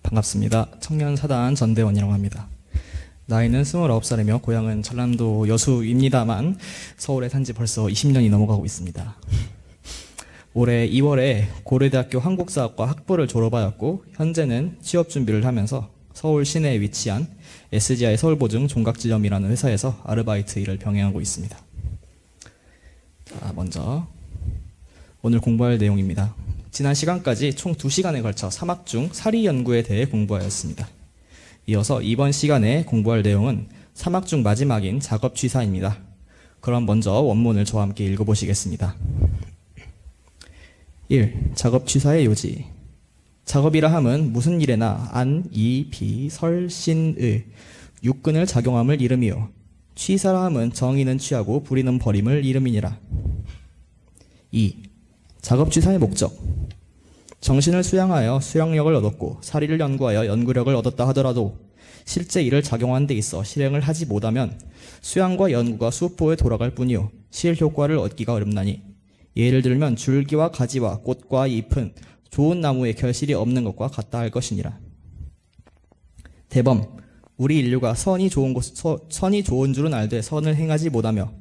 반갑습니다. 청년사단 전대원이라고 합니다. 나이는 29살이며 고향은 전라도 여수입니다만 서울에 산지 벌써 20년이 넘어가고 있습니다. 올해 2월에 고려대학교 한국사학과 학부를 졸업하였고 현재는 취업 준비를 하면서 서울 시내에 위치한 SGI 서울보증 종각지점이라는 회사에서 아르바이트 일을 병행하고 있습니다. 자, 먼저 오늘 공부할 내용입니다. 지난 시간까지 총 2시간에 걸쳐 사막중 사리 연구에 대해 공부하였습니다. 이어서 이번 시간에 공부할 내용은 사막중 마지막인 작업취사입니다. 그럼 먼저 원문을 저와 함께 읽어보시겠습니다. 1. 작업취사의 요지. 작업이라 함은 무슨 일에나 안, 이, 비, 설, 신, 을 육근을 작용함을 이름이요. 취사라 함은 정의는 취하고 불의는 버림을 이름이니라. 2. 작업취사의 목적. 정신을 수양하여 수양력을 얻었고 사리를 연구하여 연구력을 얻었다 하더라도 실제 이를 작용하는 데 있어 실행을 하지 못하면 수양과 연구가 수포에 돌아갈 뿐이요 실효과를 얻기가 어렵나니 예를 들면 줄기와 가지와 꽃과 잎은 좋은 나무에 결실이 없는 것과 같다 할 것이니라. 대범, 우리 인류가 선이 좋은 줄은 알되 선을 행하지 못하며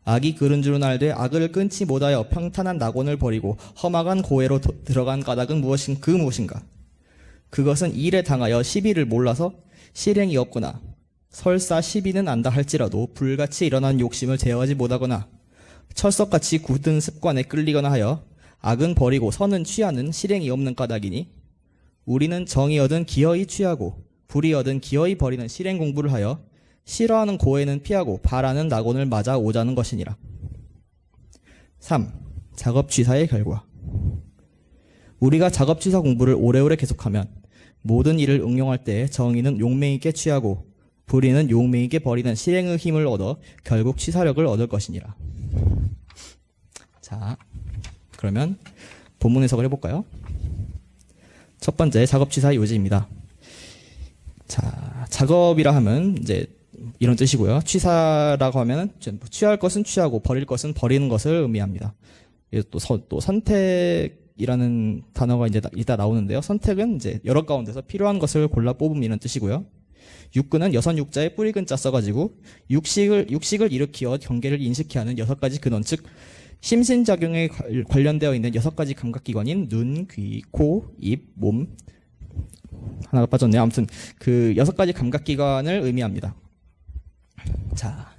악이 그른 줄은 알되 악을 끊지 못하여 평탄한 낙원을 버리고 험악한 고해로 들어간 까닭은 무엇인가? 그것은 일에 당하여 시비를 몰라서 실행이 없거나 설사 시비는 안다 할지라도 불같이 일어난 욕심을 제어하지 못하거나 철석같이 굳은 습관에 끌리거나 하여 악은 버리고 선은 취하는 실행이 없는 까닭이니 우리는 정이 얻은 기어이 취하고 불이 얻은 기어이 버리는 실행 공부를 하여 싫어하는 고해는 피하고 바라는 낙원을 맞아 오자는 것이니라. 3. 작업취사의 결과. 우리가 작업취사 공부를 오래오래 계속하면 모든 일을 응용할 때 정의는 용맹있게 취하고 불의는 용맹있게 버리는 실행의 힘을 얻어 결국 취사력을 얻을 것이니라. 자, 그러면 본문 해석을 해볼까요? 첫 번째, 작업취사의 요지입니다. 자, 작업이라 하면 이제 이런 뜻이고요. 취사라고 하면 취할 것은 취하고 버릴 것은 버리는 것을 의미합니다. 또 선택이라는 단어가 이제 이따 나오는데요. 선택은 이제 여러 가운데서 필요한 것을 골라 뽑음이라는 뜻이고요. 육근은 여섯 육자에 뿌리 근자 써가지고 육식을 일으키어 경계를 인식케 하는 6가지 근원, 즉 심신작용에 관련되어 있는 6가지 감각기관인 눈, 귀, 코, 입, 몸, 하나가 빠졌네요. 아무튼 그 6가지 감각기관을 의미합니다. 자,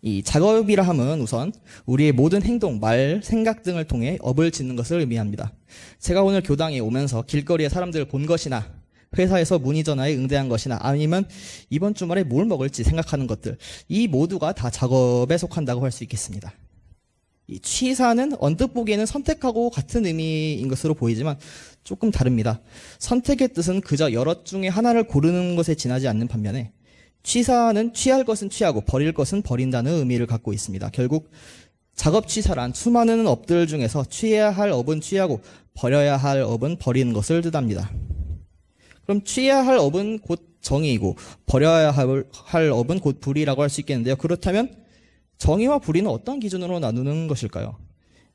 이 작업이라 함은 우선 우리의 모든 행동, 말, 생각 등을 통해 업을 짓는 것을 의미합니다. 제가 오늘 교당에 오면서 길거리에 사람들을 본 것이나 회사에서 문의 전화에 응대한 것이나 아니면 이번 주말에 뭘 먹을지 생각하는 것들, 이 모두가 다 작업에 속한다고 할 수 있겠습니다. 이 취사는 언뜻 보기에는 선택하고 같은 의미인 것으로 보이지만 조금 다릅니다. 선택의 뜻은 그저 여럿 중에 하나를 고르는 것에 지나지 않는 반면에 취사는 취할 것은 취하고 버릴 것은 버린다는 의미를 갖고 있습니다. 결국 작업취사란 수많은 업들 중에서 취해야 할 업은 취하고 버려야 할 업은 버리는 것을 뜻합니다. 그럼 취해야 할 업은 곧 정의이고 버려야 할 업은 곧 불의라고 할 수 있겠는데요. 그렇다면 정의와 불의는 어떤 기준으로 나누는 것일까요?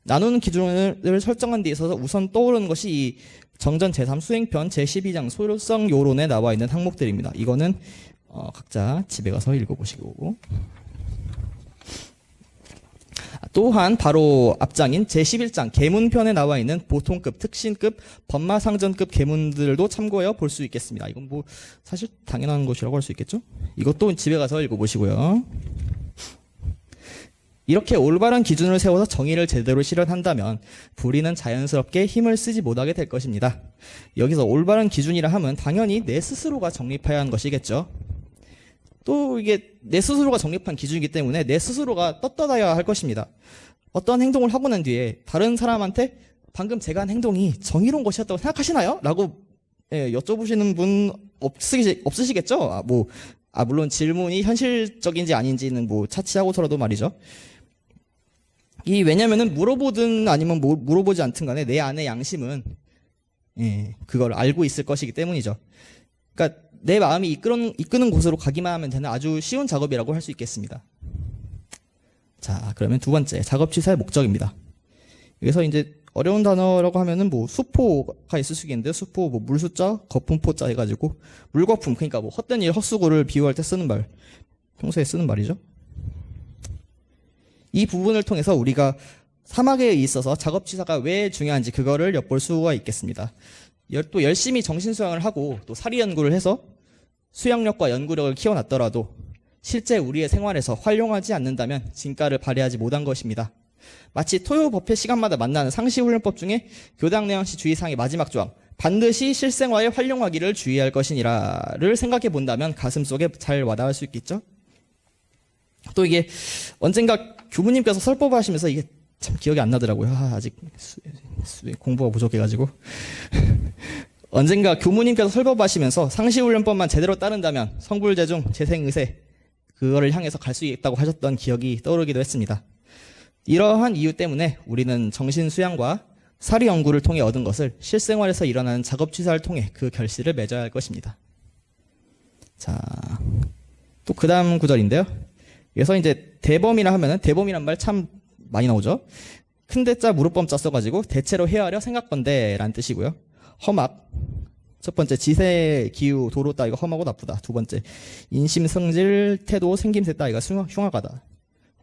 나누는 기준을 설정한 데 있어서 우선 떠오르는 것이 이 정전 제3 수행편 제12장 소요성 요론에 나와 있는 항목들입니다. 이거는 각자 집에 가서 읽어보시고, 또한 바로 앞장인 제11장 계문편에 나와 있는 보통급, 특신급, 법마상전급 계문들도 참고해 볼 수 있겠습니다. 이건 뭐 사실 당연한 것이라고 할 수 있겠죠? 이것도 집에 가서 읽어보시고요. 이렇게 올바른 기준을 세워서 정의를 제대로 실현한다면 불의는 자연스럽게 힘을 쓰지 못하게 될 것입니다. 여기서 올바른 기준이라 하면 당연히 내 스스로가 정립해야 하는 것이겠죠. 또 이게 내 스스로가 정립한 기준이기 때문에 내 스스로가 떳떳해야 할 것입니다. 어떤 행동을 하고 난 뒤에 다른 사람한테 방금 제가 한 행동이 정의로운 것이었다고 생각하시나요? 라고 여쭤보시는 분 없으시겠죠? 물론 질문이 현실적인지 아닌지는 차치하고서라도 말이죠. 왜냐면은 물어보든 아니면 물어보지 않든 간에 내 안의 양심은 그걸 알고 있을 것이기 때문이죠. 그러니까 내 마음이 이끄는 곳으로 가기만 하면 되는 아주 쉬운 작업이라고 할 수 있겠습니다. 자, 그러면 두 번째, 작업취사의 목적입니다. 여기서 이제 어려운 단어라고 하면은 뭐 수포가 있을 수 있겠는데 수포 뭐 물수자 거품포자 해가지고 물거품 그러니까 뭐 헛된 일 헛수고를 비유할 때 쓰는 말 평소에 쓰는 말이죠. 이 부분을 통해서 우리가 사막에 있어서 작업치사가 왜 중요한지 그거를 엿볼 수가 있겠습니다. 또 열심히 정신수양을 하고 또 사리 연구를 해서 수양력과 연구력을 키워놨더라도 실제 우리의 생활에서 활용하지 않는다면 진가를 발휘하지 못한 것입니다. 마치 토요 법회 시간마다 만나는 상시훈련법 중에 교당 내용시 주의사항의 마지막 조항 반드시 실생활에 활용하기를 주의할 것이니라를 생각해 본다면 가슴속에 잘 와닿을 수 있겠죠. 또 이게 언젠가 교무님께서 설법하시면서 이게 참 기억이 안 나더라고요. 아직 공부가 부족해가지고 언젠가 교무님께서 설법하시면서 상시훈련법만 제대로 따른다면 성불재중 재생의세 그거를 향해서 갈 수 있다고 하셨던 기억이 떠오르기도 했습니다. 이러한 이유 때문에 우리는 정신수양과 사리 연구를 통해 얻은 것을 실생활에서 일어나는 작업취사를 통해 그 결실을 맺어야 할 것입니다. 자, 또 그 다음 구절인데요. 그래서 이제 대범이라 하면은 대범이란 말 참 많이 나오죠. 큰 대자 무릎범자 써가지고 대체로 헤아려 생각건대라는 뜻이고요. 험악 첫 번째 지세 기후 도로 따위가 험하고 나쁘다. 두 번째 인심 성질 태도 생김새 따위가 흉악하다.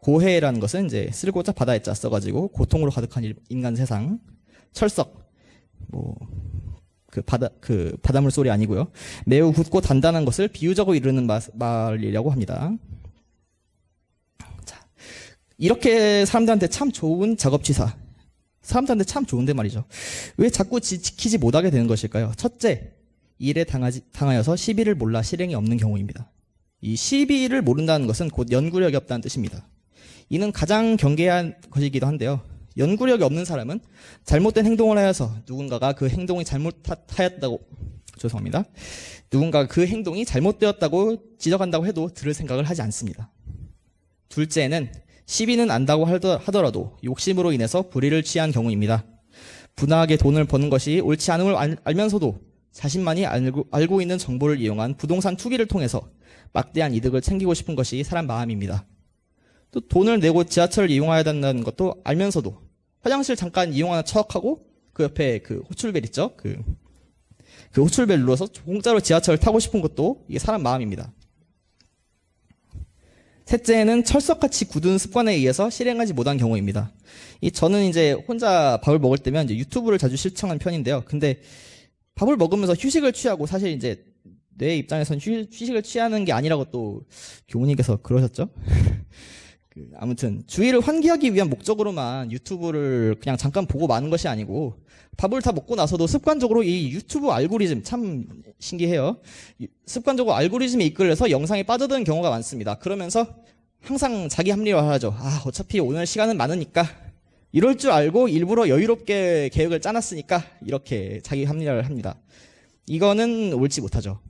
고해라는 것은 이제 쓸고자 바다에 짜 써가지고 고통으로 가득한 인간 세상. 철석 뭐 그 바닷물 소리 아니고요. 매우 굳고 단단한 것을 비유적으로 이르는 말이라고 합니다. 자, 이렇게 사람들한테 참 좋은 작업치사. 사람들한테 참 좋은데 말이죠. 왜 자꾸 지키지 못하게 되는 것일까요? 첫째, 일에 당하여서 시비를 몰라 실행이 없는 경우입니다. 이 시비를 모른다는 것은 곧 연구력이 없다는 뜻입니다. 이는 가장 경계한 것이기도 한데요. 연구력이 없는 사람은 잘못된 행동을 하여서 누군가가 그 행동이 누군가가 그 행동이 잘못되었다고 지적한다고 해도 들을 생각을 하지 않습니다. 둘째는 시비는 안다고 하더라도 욕심으로 인해서 불의를 취한 경우입니다. 분하게 돈을 버는 것이 옳지 않음을 알면서도 자신만이 알고 있는 정보를 이용한 부동산 투기를 통해서 막대한 이득을 챙기고 싶은 것이 사람 마음입니다. 또 돈을 내고 지하철을 이용해야 된다는 것도 알면서도 화장실 잠깐 이용하는 척하고 그 옆에 그 호출벨 있죠? 그 호출벨 눌러서 공짜로 지하철을 타고 싶은 것도 이게 사람 마음입니다. 셋째는 철석같이 굳은 습관에 의해서 실행하지 못한 경우입니다. 저는 이제 혼자 밥을 먹을 때면 이제 유튜브를 자주 시청하는 편인데요. 근데 밥을 먹으면서 휴식을 취하고 사실 이제 내 입장에서는 휴식을 취하는 게 아니라고 또 교무님께서 그러셨죠. 아무튼 주의를 환기하기 위한 목적으로만 유튜브를 그냥 잠깐 보고 마는 것이 아니고 밥을 다 먹고 나서도 습관적으로 이 유튜브 알고리즘 참 신기해요. 습관적으로 알고리즘에 이끌려서 영상에 빠져드는 경우가 많습니다. 그러면서 항상 자기 합리화하죠. 어차피 오늘 시간은 많으니까 이럴 줄 알고 일부러 여유롭게 계획을 짜놨으니까 이렇게 자기 합리화를 합니다. 이거는 옳지 못하죠.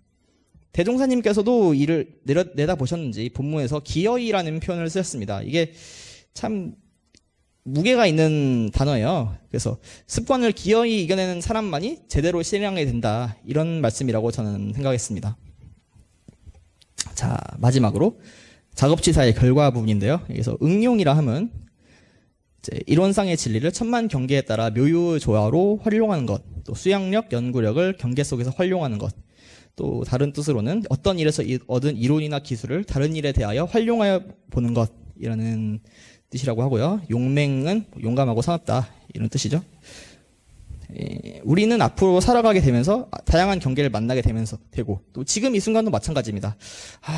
대종사님께서도 이를 내다보셨는지 본문에서 기어이라는 표현을 쓰셨습니다. 이게 참 무게가 있는 단어예요. 그래서 습관을 기어이 이겨내는 사람만이 제대로 실행하게 된다. 이런 말씀이라고 저는 생각했습니다. 자, 마지막으로 작업치사의 결과 부분인데요. 여기서 응용이라 하면 이제 이론상의 진리를 천만 경계에 따라 묘유조화로 활용하는 것, 또 수양력, 연구력을 경계 속에서 활용하는 것, 또 다른 뜻으로는 어떤 일에서 얻은 이론이나 기술을 다른 일에 대하여 활용하여 보는 것이라는 뜻이라고 하고요. 용맹은 용감하고 사납다 이런 뜻이죠. 우리는 앞으로 살아가게 되면서 다양한 경계를 만나게 되고 또 지금 이 순간도 마찬가지입니다.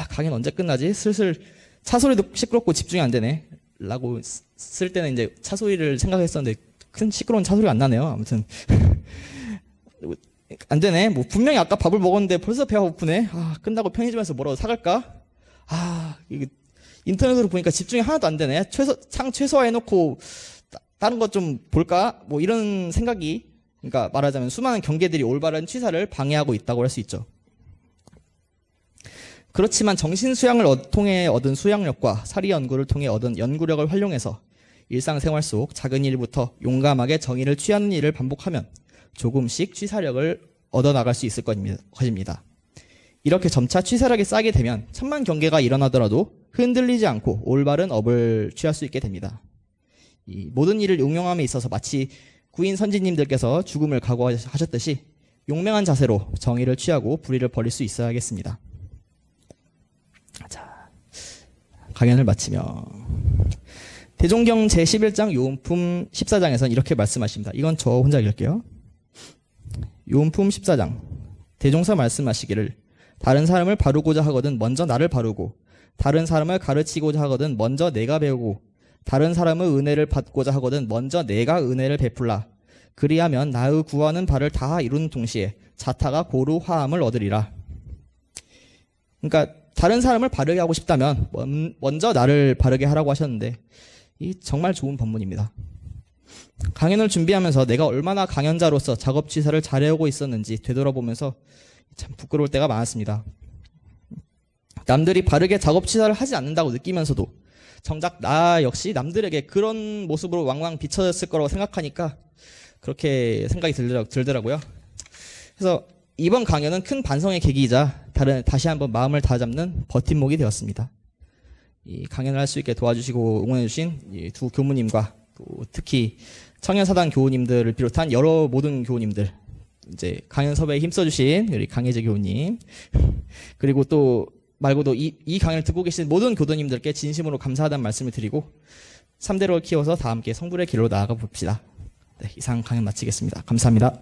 강연 언제 끝나지? 슬슬 차 소리도 시끄럽고 집중이 안 되네 라고 쓸 때는 이제 차 소리를 생각했었는데 큰 시끄러운 차 소리가 안 나네요. 아무튼 안 되네. 분명히 아까 밥을 먹었는데 벌써 배가 고프네. 끝나고 편의점에서 뭐라도 사갈까? 이게 인터넷으로 보니까 집중이 하나도 안 되네. 최소화해놓고 다른 것 좀 볼까? 이런 생각이, 그러니까 말하자면 수많은 경계들이 올바른 취사를 방해하고 있다고 할 수 있죠. 그렇지만 정신수양을 통해 얻은 수양력과 사리 연구를 통해 얻은 연구력을 활용해서 일상생활 속 작은 일부터 용감하게 정의를 취하는 일을 반복하면 조금씩 취사력을 얻어나갈 수 있을 것입니다. 이렇게 점차 취사력이 쌓이게 되면 천만 경계가 일어나더라도 흔들리지 않고 올바른 업을 취할 수 있게 됩니다. 이 모든 일을 응용함에 있어서 마치 구인 선지님들께서 죽음을 각오하셨듯이 용맹한 자세로 정의를 취하고 불의를 버릴 수 있어야겠습니다. 자, 강연을 마치며 대종경 제11장 요은품 14장에서는 이렇게 말씀하십니다. 이건 저 혼자 읽을게요. 요은품 14장 대종사 말씀하시기를 다른 사람을 바르고자 하거든 먼저 나를 바르고 다른 사람을 가르치고자 하거든 먼저 내가 배우고 다른 사람의 은혜를 받고자 하거든 먼저 내가 은혜를 베풀라. 그리하면 나의 구하는 바를 다 이룬 동시에 자타가 고루 화함을 얻으리라. 그러니까 다른 사람을 바르게 하고 싶다면 먼저 나를 바르게 하라고 하셨는데 이 정말 좋은 본문입니다. 강연을 준비하면서 내가 얼마나 강연자로서 작업 취사를 잘해오고 있었는지 되돌아보면서 참 부끄러울 때가 많았습니다. 남들이 바르게 작업 취사를 하지 않는다고 느끼면서도 정작 나 역시 남들에게 그런 모습으로 왕왕 비춰졌을 거라고 생각하니까 그렇게 생각이 들더라고요. 그래서 이번 강연은 큰 반성의 계기이자 다시 한번 마음을 다잡는 버팀목이 되었습니다. 이 강연을 할 수 있게 도와주시고 응원해주신 이 두 교무님과 또 특히 청년사단 교우님들을 비롯한 여러 모든 교우님들, 이제 강연 섭외에 힘써주신 우리 강혜재 교우님, 그리고 또 말고도 이 강연을 듣고 계신 모든 교도님들께 진심으로 감사하다는 말씀을 드리고 3대를 키워서 다 함께 성불의 길로 나아가 봅시다. 네, 이상 강연 마치겠습니다. 감사합니다.